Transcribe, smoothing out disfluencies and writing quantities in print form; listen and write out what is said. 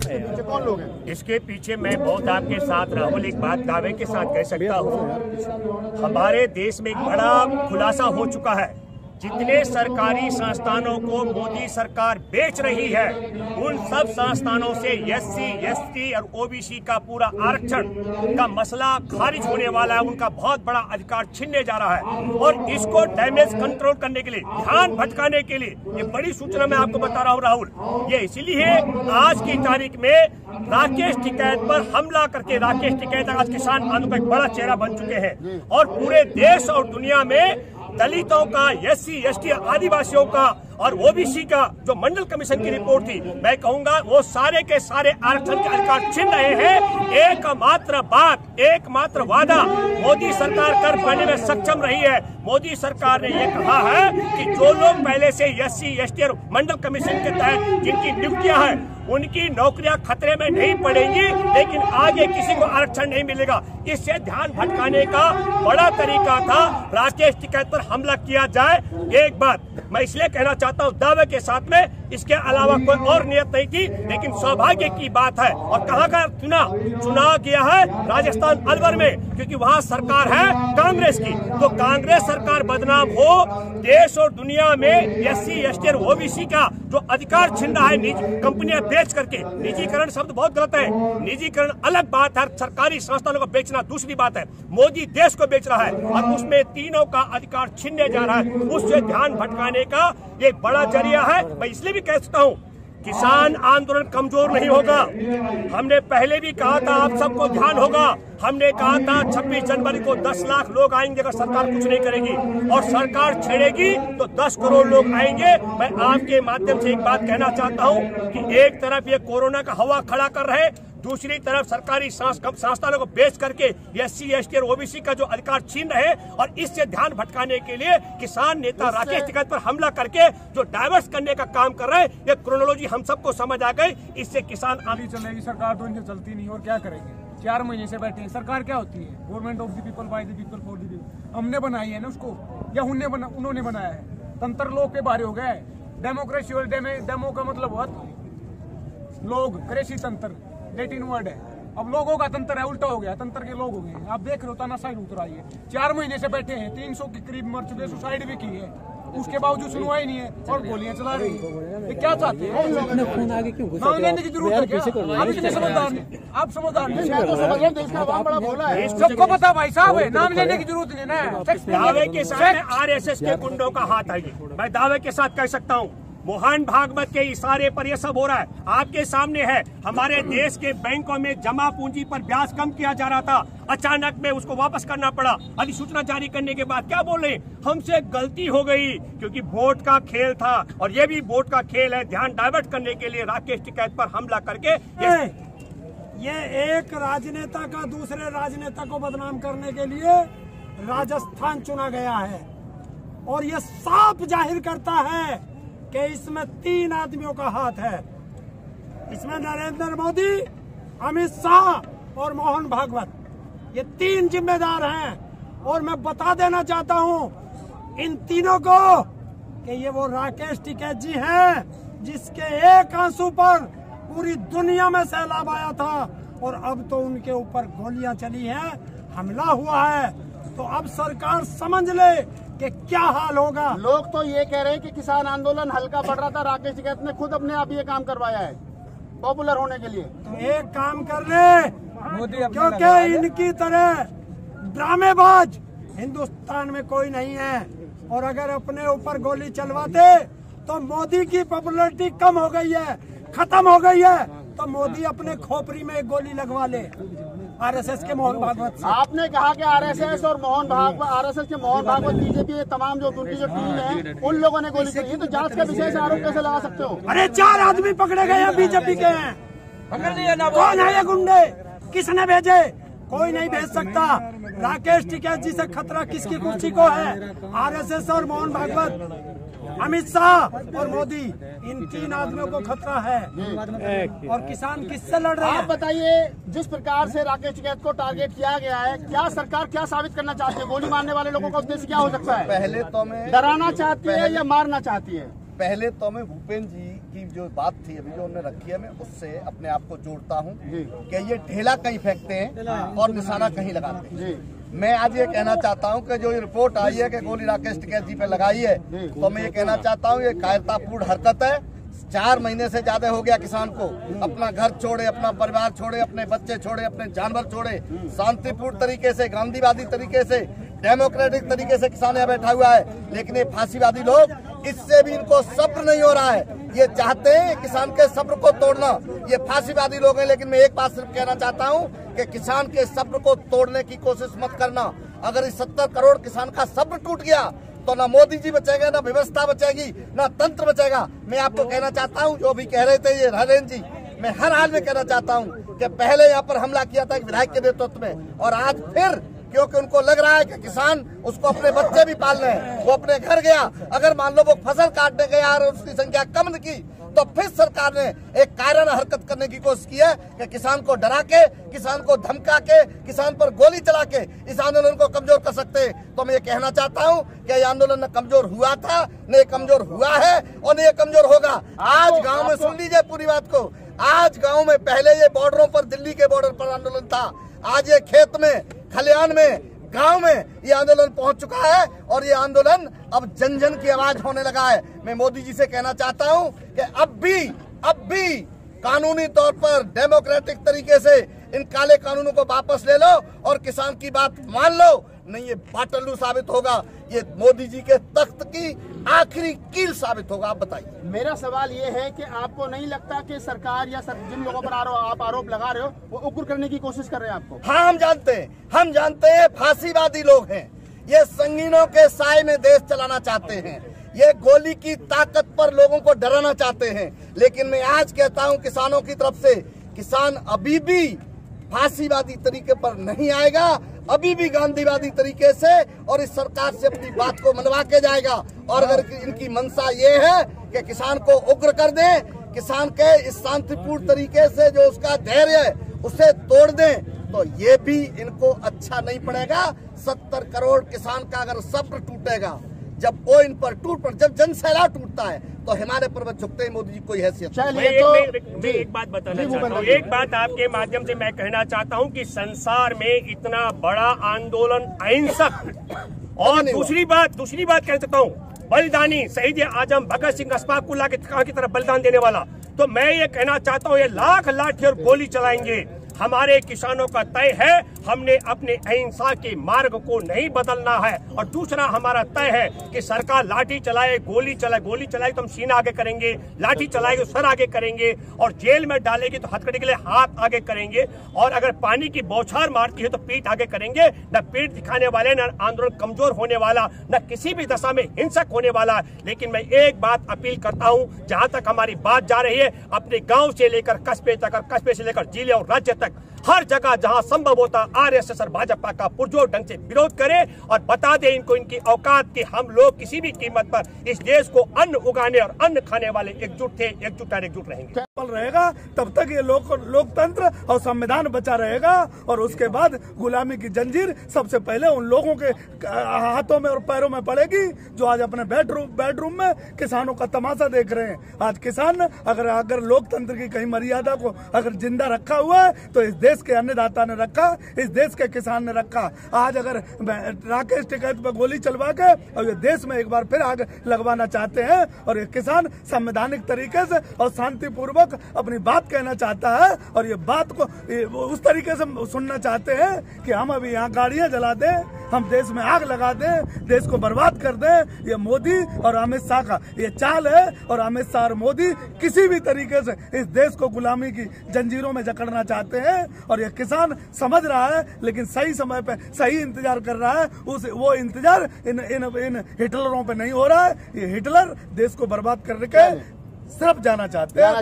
इसके पीछे कौन लोग हैं? इसके पीछे मैं बहुत आपके साथ राहुल एक बात दावे के साथ कह सकता हूँ, हमारे देश में एक बड़ा खुलासा हो चुका है। जितने सरकारी संस्थानों को मोदी सरकार बेच रही है, उन सब संस्थानों से एससी, एसटी और ओबीसी का पूरा आरक्षण का मसला खारिज होने वाला है। उनका बहुत बड़ा अधिकार छीनने जा रहा है और इसको डैमेज कंट्रोल करने के लिए, ध्यान भटकाने के लिए ये बड़ी सूचना मैं आपको बता रहा हूँ राहुल। ये इसीलिए आज की तारीख में राकेश टिकैत पर हमला करके, राकेश टिकैत आज किसान आंदोलन का एक बड़ा चेहरा बन चुके हैं और पूरे देश और दुनिया में दलितों का, एससी, एसटी, आदिवासियों का और ओबीसी का जो मंडल कमीशन की रिपोर्ट थी, मैं कहूंगा वो सारे के सारे आरक्षण के अधिकार छीन रहे हैं। एकमात्र बात, एकमात्र वादा मोदी सरकार कर पाने में सक्षम रही है। मोदी सरकार ने ये कहा है कि जो लोग पहले से एससी, एसटी और मंडल कमीशन के तहत जिनकी नियुक्तियां हैं, उनकी नौकरियां खतरे में नहीं पड़ेंगी, लेकिन आगे किसी को आरक्षण नहीं मिलेगा। इससे ध्यान भटकाने का बड़ा तरीका था राकेश टिकैत पर हमला किया जाए। एक बात मैं इसलिए कहना चाहता हूं दावे के साथ में, इसके अलावा कोई और नियत नहीं थी, लेकिन सौभाग्य की बात है। और कहां का चुनाव किया है? राजस्थान अलवर में, क्योंकि वहां सरकार है कांग्रेस की। तो कांग्रेस सरकार बदनाम हो, देश और दुनिया में एससी, एसटी और ओबीसी का जो अधिकार छीन रहा है निजी कंपनियां बेच करके। निजीकरण शब्द बहुत गलत है, निजीकरण अलग बात है, सरकारी संस्थानों को बेचना दूसरी बात है। मोदी देश को बेच रहा है और उसमें तीनों का अधिकार छीनने जा रहा है। उससे ध्यान भटकाने का ये बड़ा जरिया है। मैं इसलिए भी कह सकता हूँ किसान आंदोलन कमजोर नहीं होगा। हमने पहले भी कहा था, आप सबको ध्यान होगा, हमने कहा था 26 जनवरी को 10 लाख लोग आएंगे अगर सरकार कुछ नहीं करेगी, और सरकार छेड़ेगी तो 10 करोड़ लोग आएंगे। मैं आपके माध्यम से एक बात कहना चाहता हूं कि एक तरफ ये कोरोना का हवा खड़ा कर रहे, दूसरी तरफ सरकारी संस्थानों को बेच करके एससी, एसटी और ओबीसी का जो अधिकार छीन रहे, और इससे ध्यान भटकाने के लिए किसान नेता राकेश टिकैत पर हमला करके जो डाइवर्स करने का काम कर रहे हैं, ये क्रोनोलॉजी हम सबको समझ आ गई। इससे किसान आगे चलेगी सरकार तो इनसे चलती नहीं, और क्या करेंगे? 4 महीने से बैठे हैं। सरकार क्या होती है? Government of the people, by the people, for the people. हमने बनाई है ना उसको, या उन्होंने बनाया है? तंत्र लोग के बारे हो गए। डेमोक्रेसी और डेमो का मतलब हुआ लोग, कृषि तंत्र लैटिन वर्ड है। अब लोगों का तंत्र है, उल्टा हो गया, तंत्र के लोग हो गए। आप देख रहे हो तानाशाही उतर आई है। 4 महीने से बैठे हैं, 300 के करीब मर चुके, सुसाइड भी की है, उसके बावजूद सुनवाई नहीं है और गोलियां चला रही है। क्या चाहते हैं? नाम लेने की जरूरत है क्या? आप इतने समझदार नहीं, आप समझदार नहीं, सबको पता भाई साहब है, नाम लेने की जरूरत नहीं ना। दावे के साथ आरएसएस के गुंडों का हाथ है। मैं दावे के साथ कह सकता हूँ मोहन भागवत के इशारे पर यह सब हो रहा है। आपके सामने है, हमारे देश के बैंकों में जमा पूंजी पर ब्याज कम किया जा रहा था, अचानक में उसको वापस करना पड़ा। अधिसूचना जारी करने के बाद क्या बोले? हमसे गलती हो गई, क्योंकि वोट का खेल था और ये भी वोट का खेल है। ध्यान डाइवर्ट करने के लिए राकेश टिकैत पर हमला करके ये एक राजनेता का दूसरे राजनेता को बदनाम करने के लिए राजस्थान चुना गया है, और ये साफ जाहिर करता है कि इसमें 3 आदमियों का हाथ है। इसमें नरेंद्र मोदी, अमित शाह और मोहन भागवत, ये 3 जिम्मेदार हैं। और मैं बता देना चाहता हूं इन तीनों को कि ये वो राकेश टिकैत जी हैं जिसके एक आंसू पर पूरी दुनिया में सैलाब आया था, और अब तो उनके ऊपर गोलियां चली हैं, हमला हुआ है। तो अब सरकार समझ ले कि क्या हाल होगा। लोग तो ये कह रहे हैं कि किसान आंदोलन हल्का पड़ रहा था, राकेश टिकैत ने खुद अपने आप ये काम करवाया है पॉपुलर होने के लिए। तो एक काम कर ले, क्योंकि इनकी तरह ड्रामेबाज हिंदुस्तान में कोई नहीं है, और अगर अपने ऊपर गोली चलवाते तो मोदी की पॉपुलैरिटी कम हो गई है, खत्म हो गई है, तो मोदी अपने खोपड़ी में एक गोली लगवा ले। आरएसएस के मोहन भागवत, आपने कहा कि आरएसएस और मोहन भागवत, आरएसएस के मोहन भागवत, बीजेपी तमाम जो उनकी जो टीम है उन लोगों ने गोली चलाई, तो जांच का विशेष आरोप कैसे लगा सकते हो? अरे 4 आदमी पकड़े गए हैं, बीजेपी के हैं। कौन है ये गुंडे? किसने भेजे? कोई नहीं भेज सकता। राकेश टिकैत जी से खतरा किसकी कुर्सी को है? आरएसएस और मोहन भागवत, अमित शाह और मोदी, इन 3 आदमियों को खतरा है। और किसान किससे लड़ रहे हैं? आप बताइए, जिस प्रकार से राकेश टिकैत को टारगेट किया गया है, क्या सरकार क्या साबित करना चाहती है? गोली मारने वाले लोगों का उद्देश्य क्या हो सकता है? पहले तो मैं डराना चाहती है या मारना चाहती है? पहले तो मैं भूपेंद्र जी की जो बात थी अभी जो उन्होंने रखी है, मैं उससे अपने आप को जोड़ता हूँ कि ये ढेला कहीं फेंकते हैं और निशाना कहीं लगाते हैं। मैं आज ये कहना चाहता हूँ कि जो ये रिपोर्ट आई है कि गोली राकेश टिकैत जी पे लगाई है, तो मैं ये कहना चाहता हूँ ये कायरतापूर्ण हरकत है। 4 महीने से ज्यादा हो गया किसान को अपना घर छोड़े, अपना परिवार छोड़े, अपने बच्चे छोड़े, अपने जानवर छोड़े, शांतिपूर्ण तरीके से, गांधीवादी तरीके से, डेमोक्रेटिक तरीके से किसान यहाँ बैठा हुआ है। लेकिन ये फांसीवादी लोग, इससे भी इनको सब्र नहीं हो रहा है। ये चाहते हैं किसान के सब्र को तोड़ना। ये फांसीवादी लोग हैं। लेकिन मैं एक बात सिर्फ कहना चाहता हूँ कि किसान के सब्र को तोड़ने की कोशिश मत करना। अगर इस 70 करोड़ किसान का सब्र टूट गया तो ना मोदी जी बचेंगे, ना व्यवस्था बचेगी, ना तंत्र बचेगा। मैं आपको कहना चाहता हूँ, जो भी कह रहे थे ये हरेंद्र जी, मैं हर हाल में कहना चाहता हूँ कि पहले यहाँ पर हमला किया था एक विधायक के नेतृत्व में, और आज फिर, क्योंकि उनको लग रहा है कि किसान उसको अपने बच्चे भी पाल रहे हैं, वो अपने घर गया, अगर मान लो वो फसल काटने गया और उसकी संख्या कम न की, तो फिर सरकार ने एक कायराना हरकत करने की कोशिश की है कि किसान को डरा के, किसान को धमका के, किसान पर गोली चला के इस आंदोलन को कमजोर कर सकते हैं। तो मैं ये कहना चाहता हूँ कि ये आंदोलन न कमजोर हुआ था, न कमजोर हुआ है और न ये कमजोर होगा। आज गाँव में सुन लीजिए पूरी बात को, आज गाँव में पहले ये बॉर्डरों पर, दिल्ली के बॉर्डर पर आंदोलन था, आज ये खेत में, खलिहान में, गांव में ये आंदोलन पहुंच चुका है और ये आंदोलन अब जन जन की आवाज होने लगा है। मैं मोदी जी से कहना चाहता हूं कि अब भी कानूनी तौर पर, डेमोक्रेटिक तरीके से इन काले कानूनों को वापस ले लो और किसान की बात मान लो, नहीं ये बाटल्लू साबित होगा, ये मोदी जी के तख्त की आखिरी कील साबित होगा। आप बताइए। मेरा सवाल ये है कि आपको नहीं लगता कि सरकार या जिन लोगों पर आप आरोप लगा रहे हो वो उग्र करने की कोशिश कर रहे हैं आपको? हाँ, हम जानते हैं फांसीवादी लोग हैं। ये संगीनों के साए में देश चलाना चाहते हैं, ये गोली की ताकत पर लोगों को डराना चाहते हैं। लेकिन मैं आज कहता हूं किसानों की तरफ से, किसान अभी भी फांसीवादी तरीके पर नहीं आएगा, अभी भी गांधीवादी तरीके से और इस सरकार से अपनी बात को मनवा के जाएगा। और अगर इनकी मंशा ये है कि किसान को उग्र कर दें, किसान के इस शांतिपूर्ण तरीके से जो उसका धैर्य है उसे तोड़ दें, तो ये भी इनको अच्छा नहीं पड़ेगा। 70 करोड़ किसान का अगर सब्र टूटेगा, जब वो इन पर जब जन सैलाब टूटता है तो हिमालय पर्वत झुकते हैं। मोदी जी कोई हैसियत। मैं एक बात बताना चाहता हूँ, एक बात आपके माध्यम से मैं कहना चाहता हूँ कि संसार में इतना बड़ा आंदोलन अहिंसक, और दूसरी बात कह सकता हूँ बलिदानी शहीद आजम भगत सिंह अशफाकुल्लाह की तरफ बलिदान देने वाला, तो मैं ये कहना चाहता हूँ ये लाख लाठी और गोली चलाएंगे, हमारे किसानों का तय है, हमने अपने अहिंसा के मार्ग को नहीं बदलना है। और दूसरा हमारा तय है कि सरकार लाठी चलाए, गोली चलाए तो हम सीना आगे करेंगे, लाठी चलाएगी तो सर आगे करेंगे, और जेल में डालेगी तो हथकड़ी के लिए हाथ आगे करेंगे, और अगर पानी की बौछार मारती है तो पीठ आगे करेंगे। न पीठ दिखाने वाले, न आंदोलन कमजोर होने वाला, न किसी भी दशा में हिंसक होने वाला। लेकिन मैं एक बात अपील करता हूँ, जहाँ तक हमारी बात जा रही है, अपने गाँव से लेकर कस्बे तक और कस्बे से लेकर जिले और राज्य तक हर जगह जहां संभव होता आरएसएस और भाजपा का पुरजोर ढंग से विरोध करें और बता दें इनको इनकी औकात कि हम लोग किसी भी कीमत पर इस देश को अन्न उगाने और अन्न खाने वाले एकजुट रहेंगे। रहेगा तब तक ये लोकतंत्र और संविधान बचा रहेगा, और उसके बाद गुलामी की जंजीर सबसे पहले उन लोगों के हाथों में और पैरों में पड़ेगी जो आज अपने बेडरूम में किसानों का तमाशा देख रहे हैं। आज किसान अगर लोकतंत्र की कहीं मर्यादा को अगर जिंदा रखा हुआ है तो इस देश के अन्नदाता ने रखा, इस देश के किसान ने रखा। आज अगर राकेश टिकैत पर गोली चलवा के और ये देश में एक बार फिर आग लगवाना चाहते हैं, और ये किसान संवैधानिक तरीके से और शांतिपूर्वक अपनी बात कहना चाहता है, और ये बात को उस तरीके से सुनना चाहते हैं कि हम अभी यहाँ गाड़ियां जला दें, हम देश में आग लगा दें, देश को बर्बाद कर दें। ये मोदी और अमित शाह का ये चाल है, और अमित शाह और मोदी किसी भी तरीके से इस देश को गुलामी की जंजीरों में जकड़ना चाहते हैं, और ये किसान समझ रहा है, लेकिन सही समय पे सही इंतजार कर रहा है। वो इंतजार इन हिटलरों पे नहीं हो रहा है। ये हिटलर देश को बर्बाद करके सिर्फ जाना चाहते हैं।